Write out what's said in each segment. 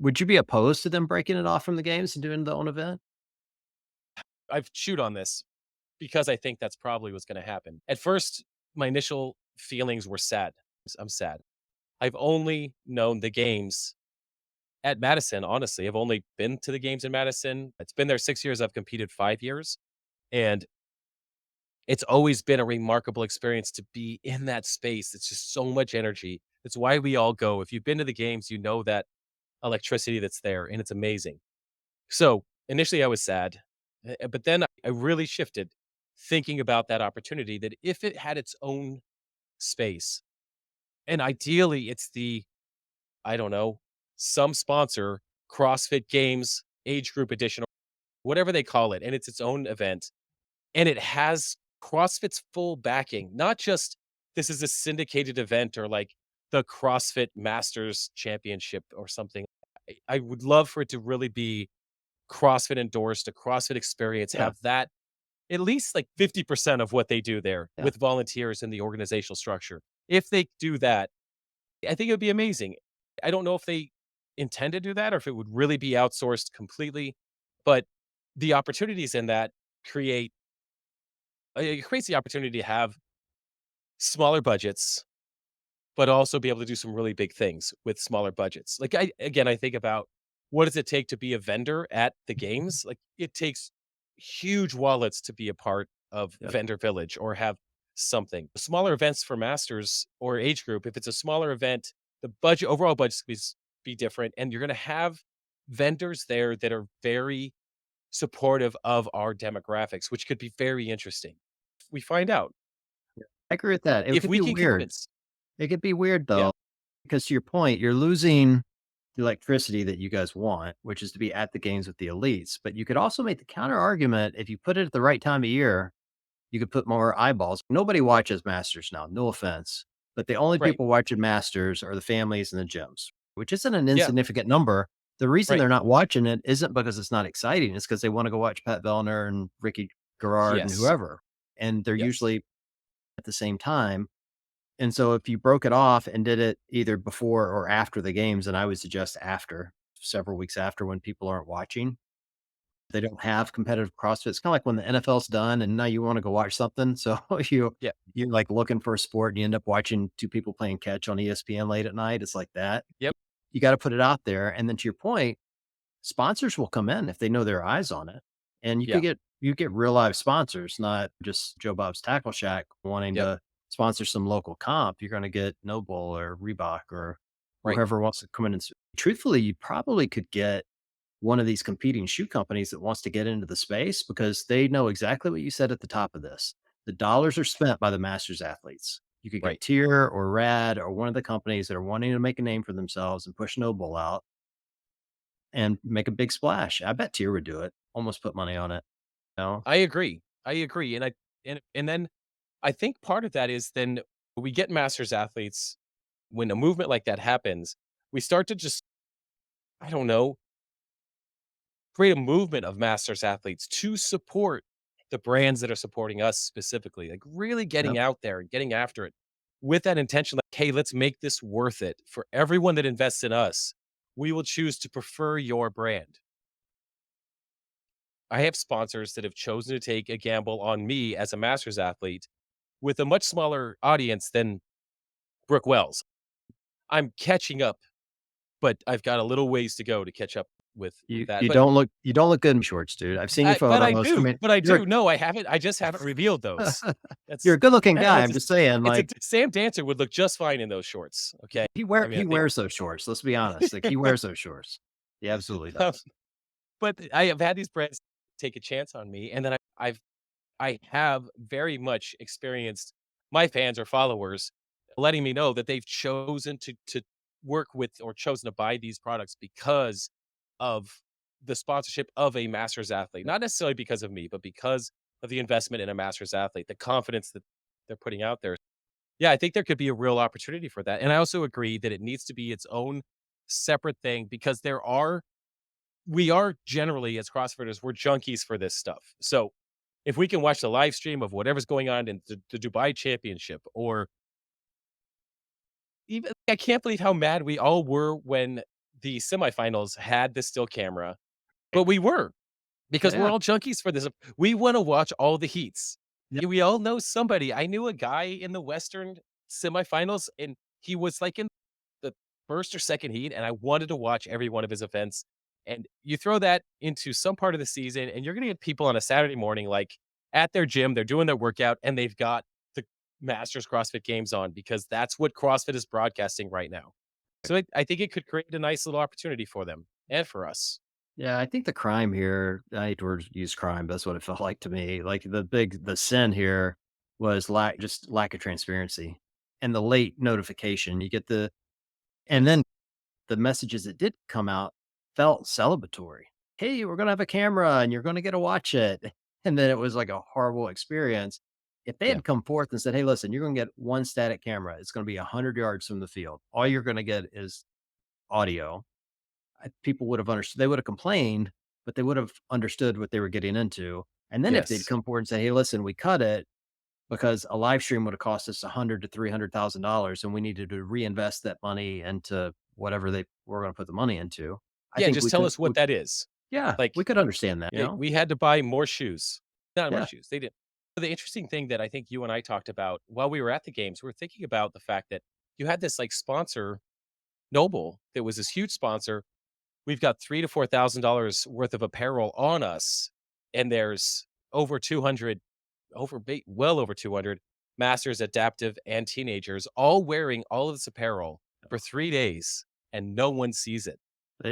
would you be opposed to them breaking it off from the games and doing their own event? I've chewed on this because I think that's probably what's going to happen. At first, my initial feelings were sad. I'm sad. I've only known the games at Madison, honestly. I've only been to the games in Madison. It's been there 6 years. I've competed 5 years. And it's always been a remarkable experience to be in that space. It's just so much energy. It's why we all go. If you've been to the games, you know that electricity that's there, and it's amazing. So initially, I was sad, but then I really shifted thinking about that opportunity that if it had its own space, and ideally it's I don't know, some sponsor, CrossFit Games, age group edition, whatever they call it, and it's its own event. And it has CrossFit's full backing, not just this is a syndicated event or like the CrossFit Masters Championship or something. I would love for it to really be CrossFit endorsed, a CrossFit experience, Yeah, have that at least like 50% of what they do there yeah. with volunteers and the organizational structure. If they do that, I think it would be amazing. I don't know if they intend to do that or if it would really be outsourced completely, but the opportunities in that create it creates the opportunity to have smaller budgets, but also be able to do some really big things with smaller budgets. Like I think about what does it take to be a vendor at the games? Like it takes huge wallets to be a part of Yep. Vendor Village or have something. Smaller events for masters or age group, if it's a smaller event, the budget overall budget be different. And you're gonna have vendors there that are very supportive of our demographics, which could be very interesting. We find out I agree with that. It if could we be can weird. convince. It could be weird Yeah, though, because to your point, you're losing the electricity that you guys want, which is to be at the games with the elites. But you could also make the counter argument if you put it at the right time of year, you could put more eyeballs. Nobody watches Masters now, no offense. But the only right. people watching Masters are the families and the gyms, which isn't an Yeah, insignificant number. The reason right. they're not watching it isn't because it's not exciting. It's because they want to go watch Pat Vellner and Ricky Garrard and Yes, whoever. And they're yes. usually at the same time. And so if you broke it off and did it either before or after the games, and I would suggest after, several weeks after when people aren't watching, they don't have competitive CrossFit. It's kind of like when the NFL's done and now you want to go watch something. So Yeah, you're like looking for a sport and you end up watching two people playing catch on ESPN late at night. It's like that. yep, You got to put it out there. And then to your point, sponsors will come in if they know their eyes on it. And yeah, you get real live sponsors, not just Joe Bob's Tackle Shack wanting yep, to sponsor some local comp. You're going to get Noble or Reebok or right. whoever wants to come in and truthfully, you probably could get one of these competing shoe companies that wants to get into the space because they know exactly what you said at the top of this. The dollars are spent by the masters athletes. You could get Right. Tier or Rad or one of the companies that are wanting to make a name for themselves and push Noble out and make a big splash. I bet Tier would do it. Almost put money on it. No. I agree. I agree, and then I think part of that is then we get masters athletes when a movement like that happens, we start to just, I don't know, create a movement of masters athletes to support the brands that are supporting us specifically, like really getting Yep. out there and getting after it with that intention, like, hey, let's make this worth it for everyone that invests in us. We will choose to prefer your brand. I have sponsors that have chosen to take a gamble on me as a masters athlete with a much smaller audience than Brooke Wells. I'm catching up, but I've got a little ways to go to catch up with that. You don't look good in shorts, dude. I've seen your But I photos. I do, mean, but I you're do. No, I haven't. I just haven't revealed those. you're a That's good looking that guy. was I'm just saying, it's a like Sam Dancer would look just fine in those shorts. Okay, I mean, I he think, wears those shorts. Let's be honest. Like he wears those shorts. He absolutely does. but I have had these brands take a chance on me, and then I have very much experienced my fans or followers letting me know that they've chosen to work with or chosen to buy these products because of the sponsorship of a masters athlete. Not necessarily because of me, but because of the investment in a masters athlete, the confidence that they're putting out there. Yeah, I think there could be a real opportunity for that. And I also agree that it needs to be its own separate thing because we are generally as CrossFitters, we're junkies for this stuff. So if we can watch the live stream of whatever's going on in the Dubai Championship, or even I can't believe how mad we all were when the semifinals had the still camera, but we were because we're Yeah. all junkies for this. We want to watch all the heats. Yeah. We all know somebody. I knew a guy in the Western semifinals, and he was like in the first or second heat, and I wanted to watch every one of his events. And you throw that into some part of the season, and you're going to get people on a Saturday morning, like at their gym, they're doing their workout, and they've got the Masters CrossFit Games on because that's what CrossFit is broadcasting right now. So I think it could create a nice little opportunity for them and for us. Yeah, I think the crime here, I hate to use crime, that's what it felt like to me. Like the sin here was lack of transparency and the late notification. You get and then the messages that did come out felt celebratory. Hey, we're gonna have a camera and you're gonna get to watch it. And then it was like a horrible experience. If they Yeah. had come forth and said, hey, listen, you're gonna get one static camera, it's gonna be 100 yards from the field. All you're gonna get is audio. People would have understood. They would have complained, but they would have understood what they were getting into. And then if they'd Yes. come forward and say, "Hey, listen, we cut it because a live stream would have cost us 100 to $300,000, and we needed to reinvest that money into whatever they were going to put the money into." I Yeah, think just tell us what that is. yeah, we Like, could understand that. we had to buy more shoes. Not more Yeah, shoes, they didn't. The interesting thing that I think you and I talked about while we were at the games, we were thinking about the fact that you had this, like, sponsor, Noble, that was this huge sponsor. We've got 3 to $4,000 worth of apparel on us, and there's over 200, well over 200 masters, adaptive, and teenagers all wearing all of this apparel for 3 days, and no one sees it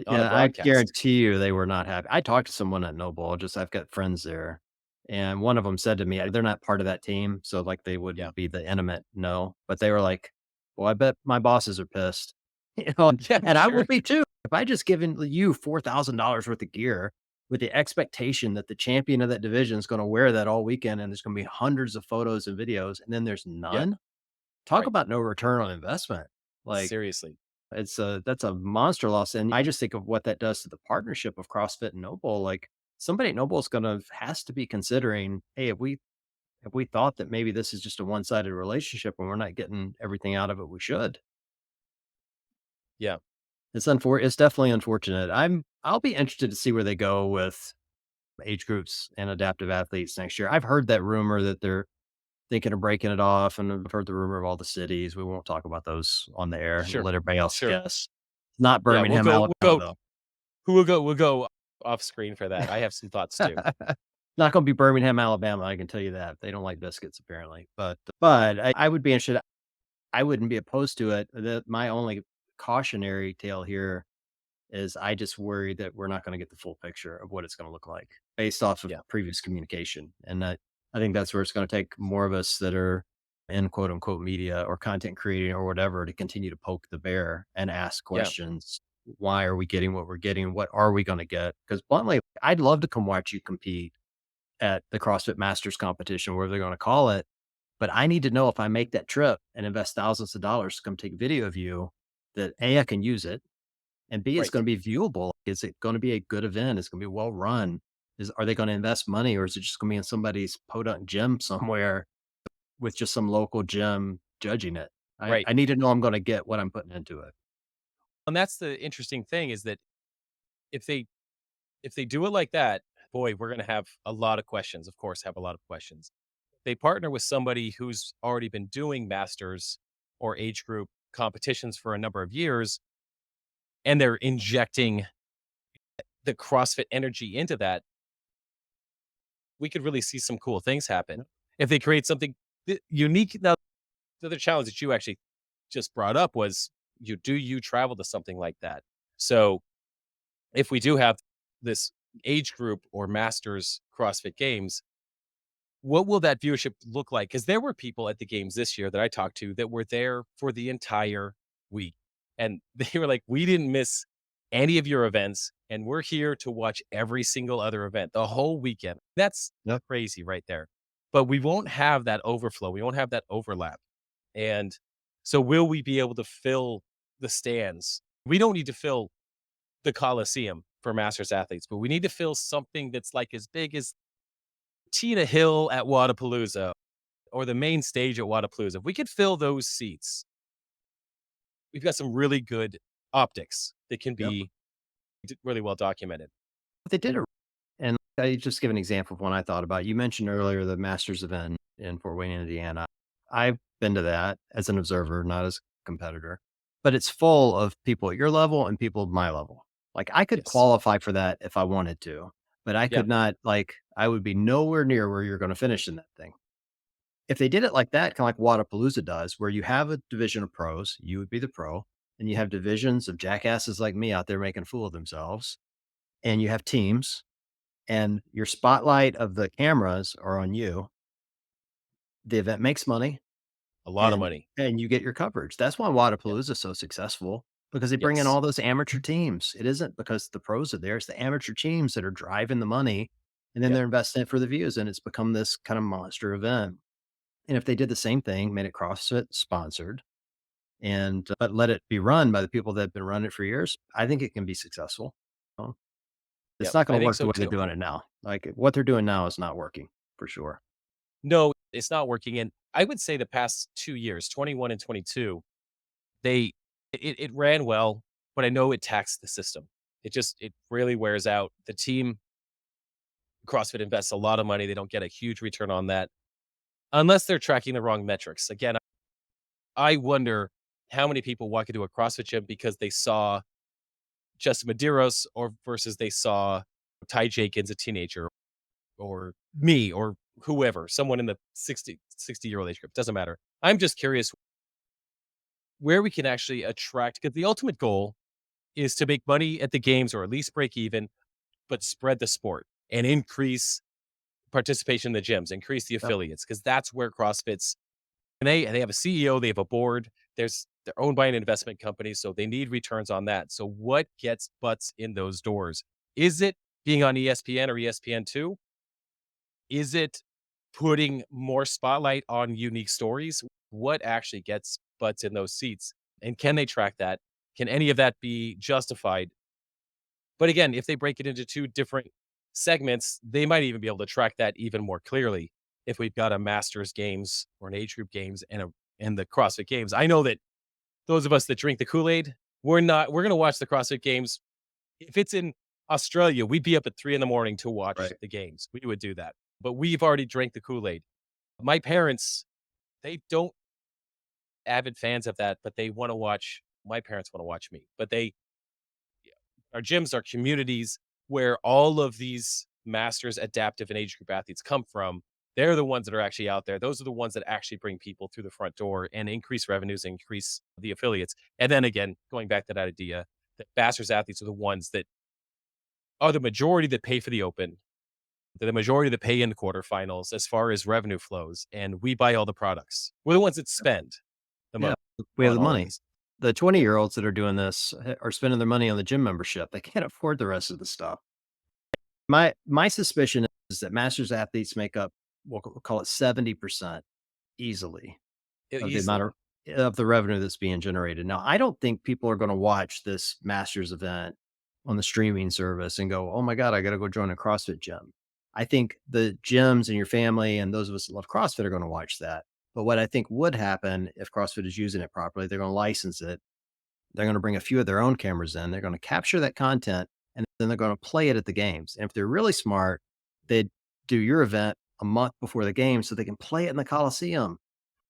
on a yeah. I broadcast. guarantee you they were not happy. I talked to someone at Noble. Just I've got friends there, and one of them said to me, they're not part of that team, so like they Yeah. wouldn't be the intimate no, but they were like, "Well, I bet my bosses are pissed." You know, Yeah, and I sure. would be too. If I just given you $4,000 worth of gear with the expectation that the champion of that division is gonna wear that all weekend and there's gonna be hundreds of photos and videos, and then there's Yeah, none, talk right. about no return on investment. Like, Seriously. that's a monster loss, and I just think of what that does to the partnership of CrossFit and Noble. Like, somebody at Noble is gonna has to be considering, "Hey, if we thought that maybe this is just a one-sided relationship and we're not getting everything out of it we should." Yeah, It's definitely unfortunate. I'll be interested to see where they go with age groups and adaptive athletes next year. I've heard that rumor that they're thinking of breaking it off, and I've heard the rumor of all the cities. We won't talk about those on the air. We'll sure, let everybody else sure. guess. Not Yeah, Birmingham, Alabama, though. we'll go off screen for that. I have some thoughts too. Not gonna be Birmingham, Alabama, I can tell you that. They don't like biscuits apparently, but I would be interested. I wouldn't be opposed to it. My only cautionary tale here is I just worry that we're not gonna get the full picture of what it's gonna look like based off of Yeah, previous communication, and I think that's where it's gonna take more of us that are in quote unquote media or content creating or whatever to continue to poke the bear and ask yeah, questions. Why are we getting what we're getting? What are we gonna get? Because bluntly, I'd love to come watch you compete at the CrossFit Masters competition, whatever they're gonna call it, but I need to know if I make that trip and invest thousands of dollars to come take video of you that A, I can use it, and B, it's right, gonna be viewable. Is it gonna be a good event? It's gonna be well run. Are they gonna invest money, or is it just gonna be in somebody's podunk gym somewhere with just some local gym judging it? right. I need to know I'm gonna get what I'm putting into it. And that's the interesting thing is that if they if they do it like that, boy, we're gonna have a lot of questions. Of course, have a lot of questions. They partner with somebody who's already been doing masters or age group competitions for a number of years, and they're injecting the CrossFit energy into that. We could really see some cool things happen if they create something unique. Now, the other challenge that you actually just brought up was you travel to something like that? So if we do have this age group or masters CrossFit Games, what will that viewership look like? Because there were people at the games this year that I talked to that were there for the entire week. And they were like, we didn't miss any of your events. And we're here to watch every single other event the whole weekend. That's Yep. crazy right there. But we won't have that overflow. We won't have that overlap. And so, will we be able to fill the stands? We don't need to fill the Coliseum for masters athletes, but we need to fill something that's like as big as Tina Hill at Wadapalooza or the main stage at Wadapalooza. If we could fill those seats, we've got some really good optics that can Yep. be really well documented. But they did it. And I just give an example of one I thought about. You mentioned earlier the Masters event in Fort Wayne, Indiana. I've been to that as an observer, not as a competitor, but it's full of people at your level and people at my level. Like I could Yes. qualify for that if I wanted to, but I Yeah. could not, like, I would be nowhere near where you're going to finish in that thing. If they did it like that, kind of like Wadapalooza does, where you have a division of pros, you would be the pro, and you have divisions of jackasses like me out there making a fool of themselves, and you have teams, and your spotlight of the cameras are on you. The event makes money, A lot of and money. you get your coverage. That's why Yeah. Wadapalooza is so successful, because they bring in Yes. all those amateur teams. It isn't because the pros are there, it's the amateur teams that are driving the money, and then Yep. they're investing it for the views, and it's become this kind of monster event. And if they did the same thing, made it CrossFit sponsored, and but let it be run by the people that have been running it for years, I think it can be successful. Um, it's Yep. not I gonna think work the so way they're too. doing it now. Like, what they're doing now is not working for sure. No, it's not working. And I would say the past 2 years, 21 and 22, they it ran well, but I know it taxed the system. It really wears out. The team CrossFit invests a lot of money. They don't get a huge return on that unless they're tracking the wrong metrics. Again, I wonder how many people walk into a CrossFit gym because they saw Justin Medeiros or versus they saw Ty Jenkins, a teenager, or me, or whoever, someone in the 60-year-old age group. Doesn't matter. I'm just curious where we can actually attract, because the ultimate goal is to make money at the games or at least break even, but spread the sport and increase participation in the gyms, increase the Yep. affiliates, because that's where CrossFit's, and they have a CEO, they have a board. They're owned by an investment company, so they need returns on that. So what gets butts in those doors? Is it being on ESPN or ESPN2? Is it putting more spotlight on unique stories? What actually gets butts in those seats? And can they track that? Can any of that be justified? But again, if they break it into two different segments, they might even be able to track that even more clearly. If we've got a Masters Games or an age group games and the CrossFit Games, I know that those of us that drink the Kool Aid, we're going to watch the CrossFit Games. If it's in Australia, we'd be up at 3 in the morning to watch Right. the games. We would do that, but we've already drank the Kool Aid. My parents, they don't avid fans of that, but they want to watch. My parents want to watch me, but they our gyms are communities where all of these masters, adaptive, and age group athletes come from. They're the ones that are actually out there. Those are the ones that actually bring people through the front door and increase revenues, increase the affiliates. And then again, going back to that idea that masters athletes are the ones that are the majority that pay for the open, the majority that pay in the quarterfinals as far as revenue flows, and we buy all the products. We're the ones that spend the Yeah. most We have on the all of money. this. The Yep. 20-year-olds that are doing this are spending their money on the gym membership. They can't afford the rest of the stuff. My suspicion is that masters athletes make up, we'll call it 70% easily of the amount Easily. of the revenue that's being generated. Now, I don't think people are gonna watch this Masters event on the streaming service and go, "Oh my god, I gotta go join a CrossFit gym." I think the gyms and your family and those of us that love CrossFit are gonna watch that. But what I think would happen if CrossFit is using it properly, they're gonna license it. They're gonna bring a few of their own cameras in. They're gonna capture that content, and then they're gonna play it at the games. And if they're really smart, they'd do your event a month before the game so they can play it in the Coliseum.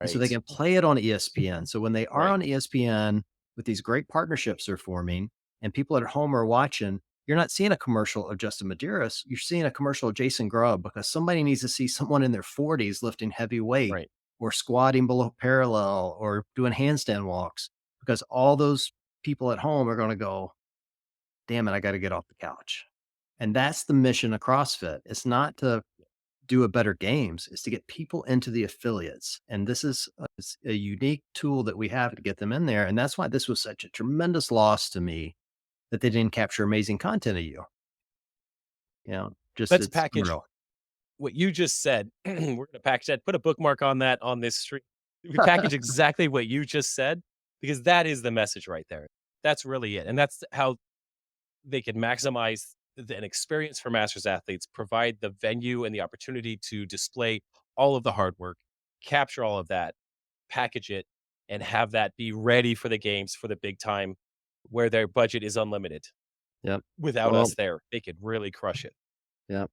And so they Right. can play it on ESPN. So when they are Right. on ESPN with these great partnerships they're forming and people at home are watching, you're not seeing a commercial of Justin Medeiros. You're seeing a commercial of Jason Grubb because somebody needs to see someone in their 40s lifting heavy weight Right. or squatting below parallel or doing handstand walks because all those people at home are going to go, damn it, I got to get off the couch. And that's the mission of CrossFit. It's not to do a better games is to get people into the affiliates. And this is it's a unique tool that we have to get them in there. And that's why this was such a tremendous loss to me that they didn't capture amazing content of you. You know, just Let's it's package unreal. what you just said. We're gonna package that, put a bookmark on that on this stream. We package exactly what you just said, because that is the message right there. That's really it. And that's how they can maximize an experience for masters athletes, provide the venue and the opportunity to display all of the hard work, capture all of that, package it, and have that be ready for the games for the big time. where their budget is unlimited. Yep. Without us Well, there, they could really crush it.